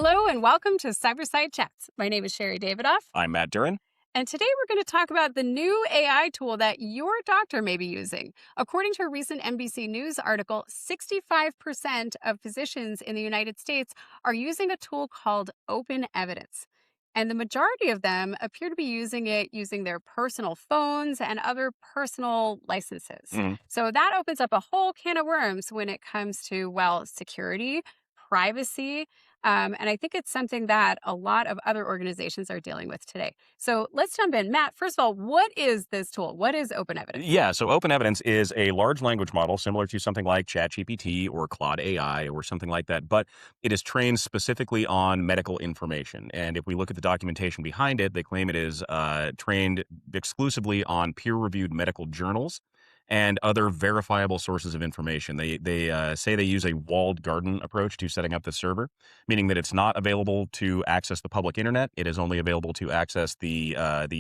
Hello and welcome to Cyberside Chats. My name is Sherri Davidoff, I'm Matt Durin. and today we're going to talk about the new AI tool that your doctor may be using. According to a recent NBC News article, 65% of physicians in the United States are using a tool called OpenEvidence. And the majority of them appear to be using it using their personal phones and other personal licenses. Mhm. So that opens up a whole can of worms when it comes to, well, security, privacy, and I think it's something that a lot of other organizations are dealing with today. So let's jump in. Matt, first of all, what is this tool? What is Open Evidence? Yeah, so OpenEvidence is a large language model similar to something like ChatGPT or Claude AI or something like that, but it is trained specifically on medical information. And if we look at the documentation behind it, they claim it is trained exclusively on peer-reviewed medical journals and other verifiable sources of information. They say they use a walled garden approach to setting up the server, meaning that it's not available to access the public internet. It is only available to access the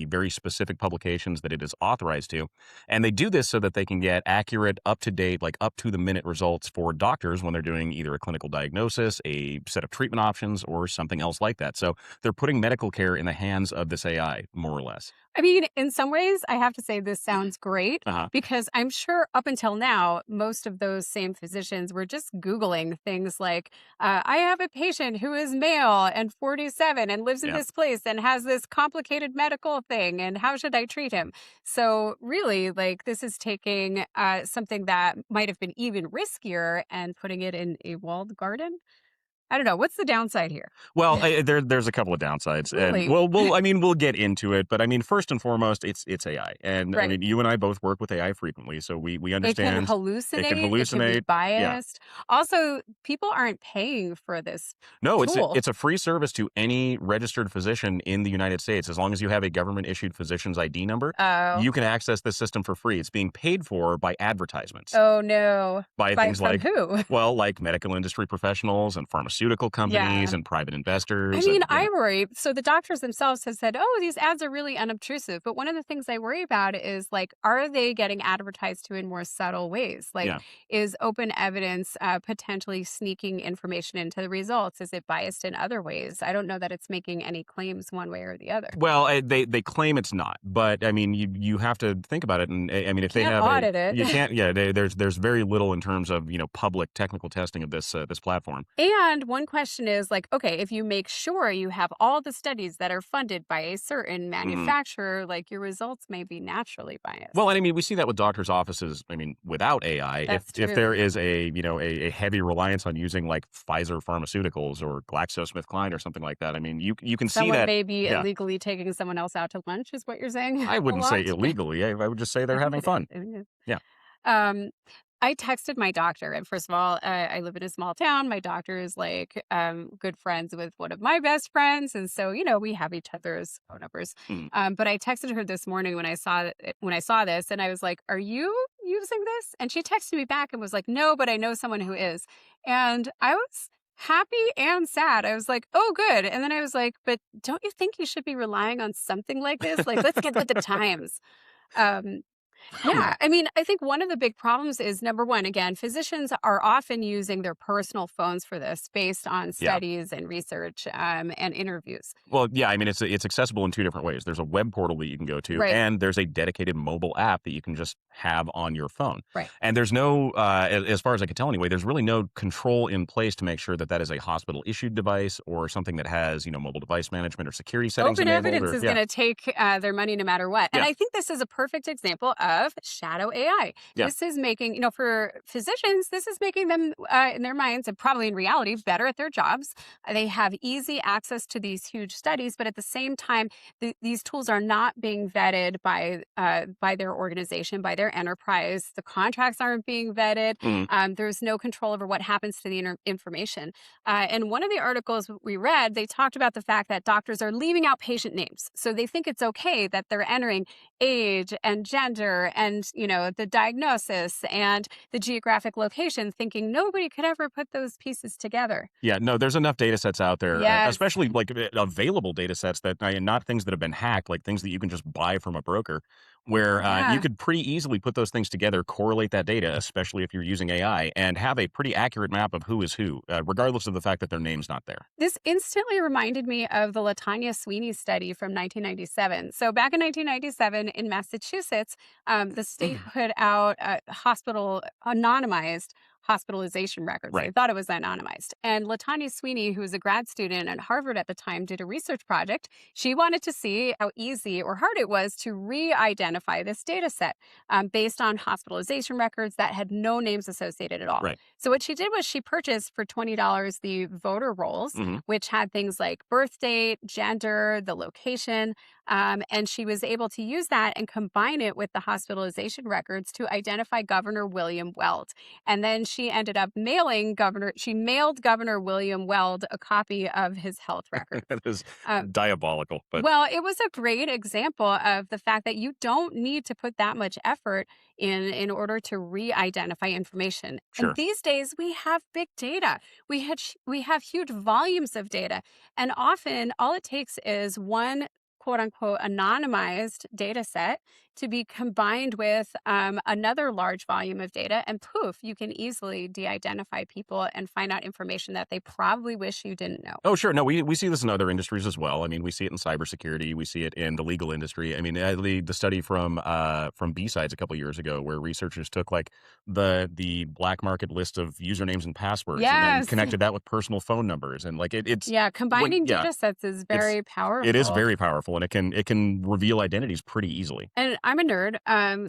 very specific publications that it is authorized to. And they do this so that they can get accurate, up to date, like up to the minute results for doctors when they're doing either a clinical diagnosis, a set of treatment options, or something else like that. So they're putting medical care in the hands of this AI, more or less. I mean, in some ways, I have to say this sounds great Uh-huh. because I'm sure up until now, most of those same physicians were just Googling things like, I have a patient who is male and 47 and lives in Yeah. this place and has this complicated medical thing. And how should I treat him? So, really, like, this is taking something that might have been even riskier and putting it in a walled garden. I don't know. What's the downside here? Well, there's a couple of downsides, and Really? we'll get into it. But I mean, first and foremost, it's AI, and I Right. mean, you and I both work with AI frequently, so we It can understand it can hallucinate, it can be hallucinate. Yeah. biased. Also, people aren't paying for this No, tool. it's a free service to any registered physician in the United States. As long as you have a government issued physician's ID number, Oh. you can access this system for free. It's being paid for by advertisements, Oh, no. by By things from like, who? well, like medical industry professionals and pharmaceutical companies Yeah. and private I investors, mean, and I worry. So the doctors themselves have said, "Oh, these ads are really unobtrusive." But one of the things I worry about is like, are they getting advertised to in more subtle ways? Like, yeah. is open evidence potentially sneaking information into the results? Is it biased in other ways? I don't know that it's making any claims one way or the other. Well, they claim it's not, but I mean, you have to think about it, and I mean, if they Can't have audit it. you can't, yeah, there's very little in terms of public technical testing of this platform. And one question is like, okay, if you make sure you have all the studies that are funded by a certain hmm manufacturer, like your results may be naturally Well, biased. and I mean, we see that with doctors' offices. I mean, without AI, That's if true. there is a heavy reliance on using like Pfizer Pharmaceuticals or GlaxoSmithKline or something like that, I mean, you can see Someone that. may be Yeah, illegally taking someone else out to lunch, is what you're saying I a wouldn't say lot. illegally. I would just say they're I think having it is. fun. I think it is. Yeah. Um, I texted my doctor, and first of all, I live in a small town. My doctor is like good friends with one of my best friends, and so we have each other's phone numbers. Mhm. But I texted her this morning when I saw this, and I was like, "Are you using this?" And she texted me back and was like, "No, but I know someone who is." And I was happy and sad. I was like, "Oh, good." And then I was like, "But don't you think you should be relying on something like this? Like, let's get with the times." Um, yeah, I mean, I think one of the big problems is number one, again, physicians are often using their personal phones for this based on Yeah. studies and research and interviews. Well, yeah, I mean, it's accessible in two different ways. There's a web portal that you can go to, Right, and there's a dedicated mobile app that you can just have on your phone. right. And there's no, as far as I can tell anyway, there's really no control in place to make sure that that is a hospital issued device or something that has, mobile device management or security settings Open enabled. evidence Or is yeah, going to take their money no matter what. And yeah, I think this is a perfect example of shadow AI. yeah. This is making, for physicians, this is making them, in their minds and probably in reality, better at their jobs. They have easy access to these huge studies, but at the same time, these tools are not being vetted by their organization, by their enterprise. The contracts aren't being vetted. Mhm. There's no control over what happens to the information. And one of the articles we read, they talked about the fact that doctors are leaving out patient names. So they think it's okay that they're entering age and gender and, the diagnosis and the geographic location, thinking nobody could ever put those pieces together. Yeah, no, there's enough data sets out there, Yes. especially like available data sets that not things that have been hacked, like things that you can just buy from a broker, where you Yeah. could pretty easily put those things together, correlate that data, especially if you're using AI, and have a pretty accurate map of who is who, regardless of the fact that their name's not there. This instantly reminded me of the Latanya Sweeney study from 1997. So, back in 1997 in Massachusetts, the state put out hospital anonymized hospitalization records. They Right. thought it was anonymized. And Latanya Sweeney, who was a grad student at Harvard at the time, did a research project. She wanted to see how easy or hard it was to re identify this data set based on hospitalization records that had no names associated at all. Right. So, what she did was she purchased for $20 the voter rolls, Hmm. which had things like birth date, gender, the location. And she was able to use that and combine it with the hospitalization records to identify Governor William Weld. And then she mailed Governor William Weld a copy of his health records. That is Um, diabolical, but well, it was a great example of the fact that you don't need to put that much effort in order to re-identify information. And sure. these days we have big data. We have huge volumes of data, and often all it takes is one quote unquote anonymized data set to be combined with another large volume of data, and poof, you can easily de-identify people and find out information that they probably wish you didn't know. Oh, sure. No, we see this in other industries as well. I mean, we see it in cybersecurity. We see it in the legal industry. I mean, the study from B-Sides a couple years ago, where researchers took like the black market list of usernames and passwords, and then Yes. connected that with personal phone numbers, and like it's Yeah, like combining yeah, data sets is it's very it is powerful. very powerful, and it can reveal identities pretty easily. And I'm a nerd.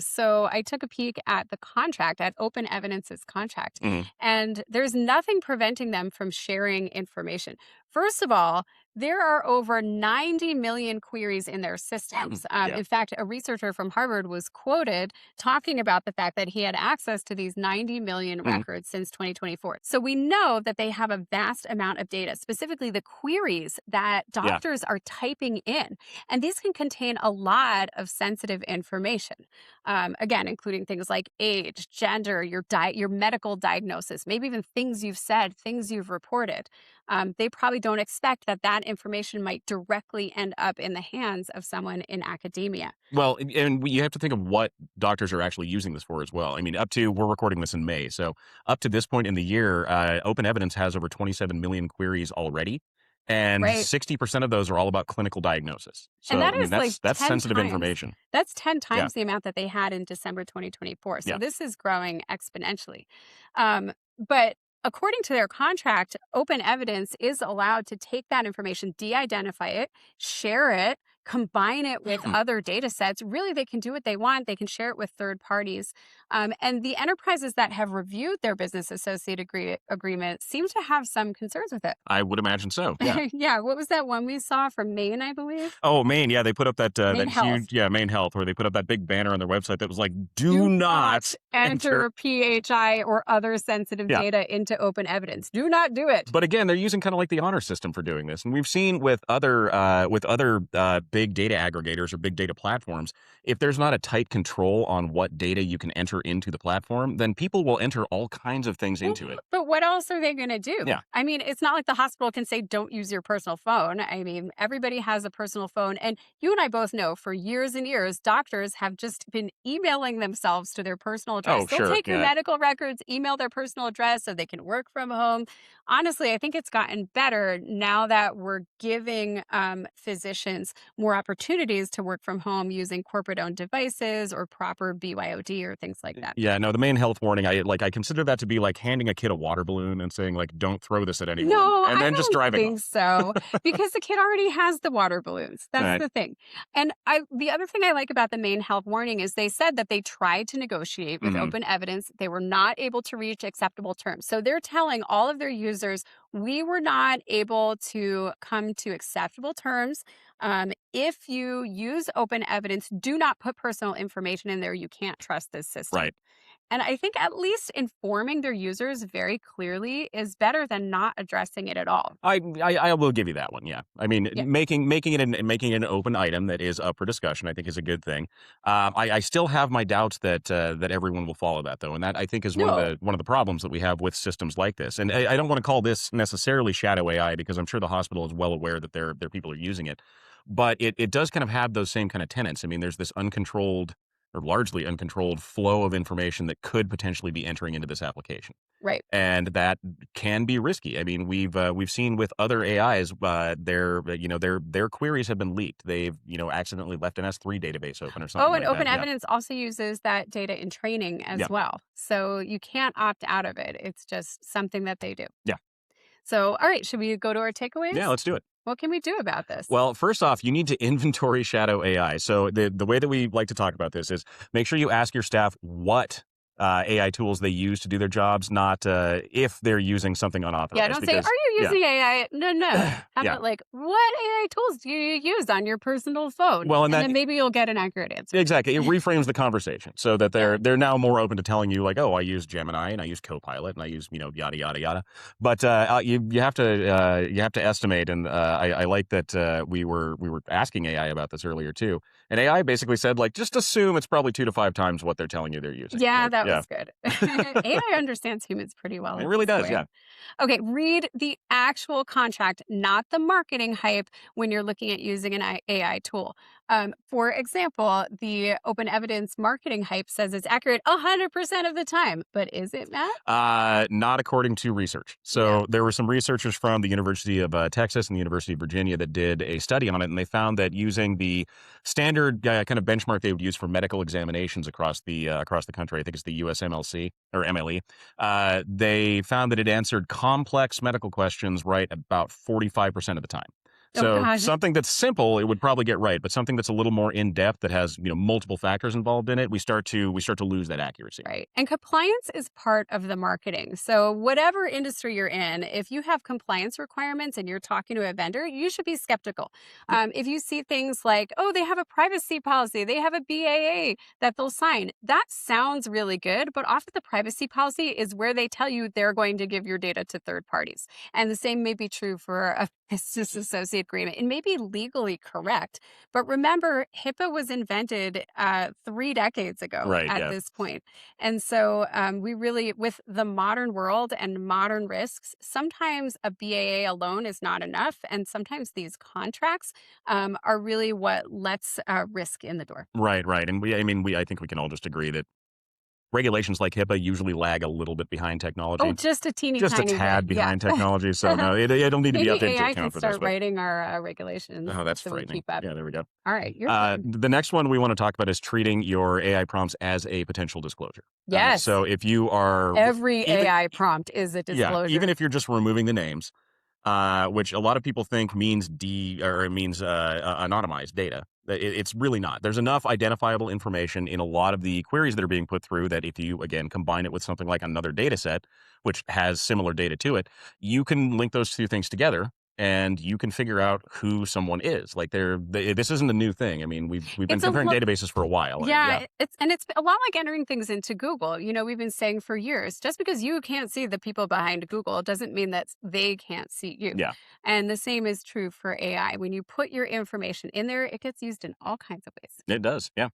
So I took a peek at the contract, at OpenEvidence's contract, Hmm. and there's nothing preventing them from sharing information. First of all, there are over 90 million queries in their systems. Yeah. In fact, a researcher from Harvard was quoted talking about the fact that he had access to these 90 million Mhm. records since 2024. So we know that they have a vast amount of data, specifically the queries that Yeah. doctors are typing in. And these can contain a lot of sensitive information, again, including things like age, gender, your medical diagnosis, maybe even things you've said, things you've reported. They probably don't expect that that information might directly end up in the hands of someone in academia. Well, you have to think of what doctors are actually using this for as well. I mean, we're recording this in May, so up to this point in the year, Open Evidence has over 27 million queries already, and Right. 60% of those are all about clinical diagnosis. And So, that I mean, is like that's 10 sensitive times. information. That's 10 Yeah, times the amount that they had in December 2024. So yeah. this is growing exponentially. But according to their contract, Open Evidence is allowed to take that information, de identify it, share it, combine it with other data sets. Really, they can do what they want. They can share it with third parties. And the enterprises that have reviewed their business associate agreement seem to have some concerns with it. I would imagine so, yeah. Yeah. What was that one we saw from Maine, I believe? Oh, Maine, yeah, they put up Maine that Health. huge Maine Health, where they put up that big banner on their website that was like, "Do Do not not enter." enter PHI or other sensitive Yeah. data into open evidence. Do not do it. But again, they're using kind of like the honor system for doing this, and we've seen with other big data aggregators or big data platforms, if there's not a tight control on what data you can enter into the platform, then people will enter all kinds of things Well, into it. but what else are they going to do? Yeah. I mean, it's not like the hospital can say, don't use your personal phone. I mean, everybody has a personal phone. And you and I both know for years and years, doctors have just been emailing themselves to their personal address. Oh, They'll sure. take your Yeah. medical records, email their personal address so they can work from home. Honestly, I think it's gotten better now that we're giving physicians more opportunities to work from home using corporate owned devices or proper BYOD or things like that. Yeah. No, the main health warning, I consider that to be like handing a kid a water balloon and saying like, "Don't throw this at anyone," No, and I then just don't driving think off. so, because the kid already has the water balloons. All That's right. the thing. And the other thing I like about the main health warning is they said that they tried to negotiate with Hmm. open evidence. They were not able to reach acceptable terms. So they're telling all of their users, we were not able to come to acceptable terms. If you use open evidence, do not put personal information in there. You can't trust this system. Right. And I think at least informing their users very clearly is better than not addressing it at all. I will give you that one. Yeah, I mean, Yeah. making it an open item that is up for discussion, I think is a good thing. I still have my doubts that everyone will follow that though, and that I think is No. one of the problems that we have with systems like this. And I don't want to call this necessarily shadow AI because I'm sure the hospital is well aware that their people are using it, but it does kind of have those same kind of tenets. I mean, there's this uncontrolled or largely uncontrolled flow of information that could potentially be entering into this application. Right. And that can be risky. I mean, we've seen with other AIs, their queries have been leaked. They've accidentally left an S3 database open or something Oh, and like that. Yeah, OpenEvidence also uses that data in training yeah, as well. So you can't opt out of it. It's just something that they do. yeah, So, all right, should we go to our yeah. takeaways? Let's do it. What can we do about this? Well, first off, you need to inventory shadow AI. So the way that we like to talk about this is make sure you ask your staff what AI tools they use to do their jobs, not if they're using something Yeah, unauthorized. don't say, "Are Because you yeah, using AI?" No, no. How yeah. about like, "What AI tools do you use on your personal phone?" Well, and And that then maybe you'll get an accurate answer. exactly. It reframes the conversation so that Yeah. they're now more open to telling you like, oh, I use Gemini and I use Copilot and I use yada yada yada. But you have to estimate, and I like that we were asking AI about this earlier too, and AI basically said like just assume it's probably 2 to 5 times what they're telling you they're using. Yeah, Like that yeah, was good. AI understands humans pretty well it at really this does. point. Yeah. Okay, read the actual contract, not the marketing hype when you're looking at using an AI tool. For example, the Open Evidence marketing hype says it's accurate 100% of the time, but is it, Matt? Not according to research. Yeah. So there were some researchers from the University of Texas and the University of Virginia that did a study on it, and they found that using the standard kind of benchmark they would use for medical examinations across the country, I think it's the USMLC or MLE, they found that it answered complex medical questions right about 45% of the time. Oh, So God. something that's simple, it would probably get right, but something that's a little more in depth that has multiple factors involved in it, we start to lose that accuracy. Right. And compliance is part of the marketing. So, whatever industry you're in, if you have compliance requirements and you're talking to a vendor, you should be skeptical. If you see things like, oh, they have a privacy policy, they have a BAA that they'll sign, that sounds really good. But often the privacy policy is where they tell you they're going to give your data to third parties. And the same may be true for a business associate agreement. It may be legally correct. But remember, HIPAA was invented 3 decades ago Right. at Yeah. this point. And so we really, with the modern world and modern risks, sometimes a BAA alone is not enough. And sometimes these contracts are really what lets risk in the door. Right, right. And I think we can all just agree that regulations like HIPAA usually lag a little bit behind Oh, technology, just a teeny just a tiny bit. tad Yeah. behind technology. So no, it'll need to be Maybe updated to AI can account for this. start But writing our regulations oh, that's so we frightening. keep up. Yeah, there we go. All right, your turn. The next one we want to talk about is treating your AI prompts as a potential disclosure. Yes. So if you are Every even, AI prompt is a yeah, even disclosure. if you're just removing the names, which a lot of people think means anonymized data. It's really not. There's enough identifiable information in a lot of the queries that are being put through that if you, again, combine it with something like another data set, which has similar data to it, you can link those two things together and you can figure out who someone is. Like this isn't a new thing. I mean, we've been It's a comparing lo- databases for a while. Yeah. Yeah, it's a lot like entering things into Google. You know, we've been saying for years, just because you can't see the people behind Google doesn't mean that they can't see you. Yeah. And the same is true for AI. When you put your information in there, it gets used in all kinds of ways. It does. Yeah.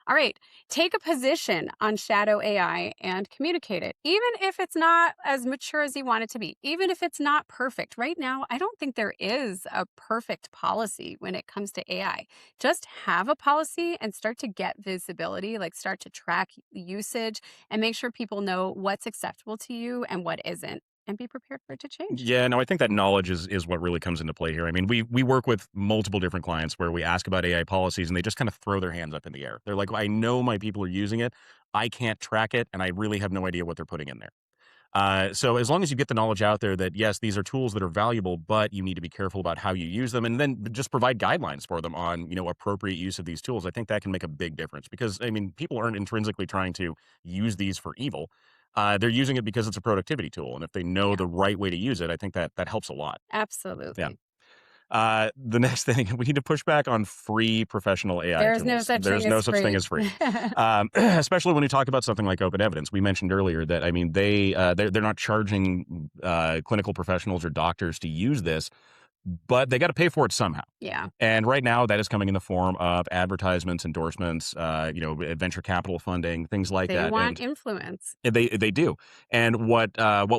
All right, take a position on shadow AI and communicate it, even if it's not as mature as you want it to be, even if it's not perfect. Right now, I don't think there is a perfect policy when it comes to AI. Just have a policy and start to get visibility, like start to track usage and make sure people know what's acceptable to you and what isn't, and be prepared for it to change. Yeah, no, I think that knowledge is what really comes into play here. I mean, we work with multiple different clients where we ask about AI policies and they just kind of throw their hands up in the air. They're like, I know my people are using it. I can't track it, and I really have no idea what they're putting in there. So as long as you get the knowledge out there that, yes, these are tools that are valuable, but you need to be careful about how you use them and then just provide guidelines for them on, appropriate use of these tools. I think that can make a big difference because, I mean, people aren't intrinsically trying to use these for evil. They're using it because it's a productivity tool. And if they know Yeah, the right way to use it, I think that helps a lot. Yeah. absolutely. The next thing, we need to push back on free professional AI There's no tools. such There's thing no as such thing free. as free, especially when you talk about something like OpenEvidence. We mentioned earlier that I mean they're not charging clinical professionals or doctors to use this, but they got to pay for it somehow. Yeah. And right now, that is coming in the form of advertisements, endorsements, venture capital funding, things like They that. want And influence. they do. And what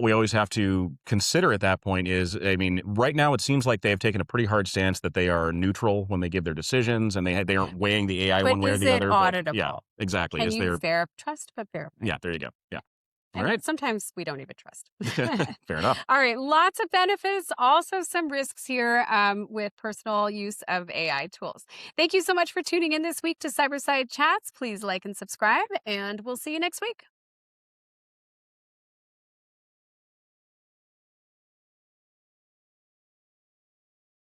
we always have to consider at that point is, I mean, right now it seems like they have taken a pretty hard stance that they are neutral when they give their decisions, and they aren't weighing the AI But one way or is the it other. But yeah, auditable? exactly. Can Is you there? trust but verify? Yeah, there you go. Yeah. All And right. sometimes we don't even trust. Fair enough. All right, lots of benefits, also some risks here with personal use of AI tools. Thank you so much for tuning in this week to Cyberside Chats. Please like and subscribe, and we'll see you next week.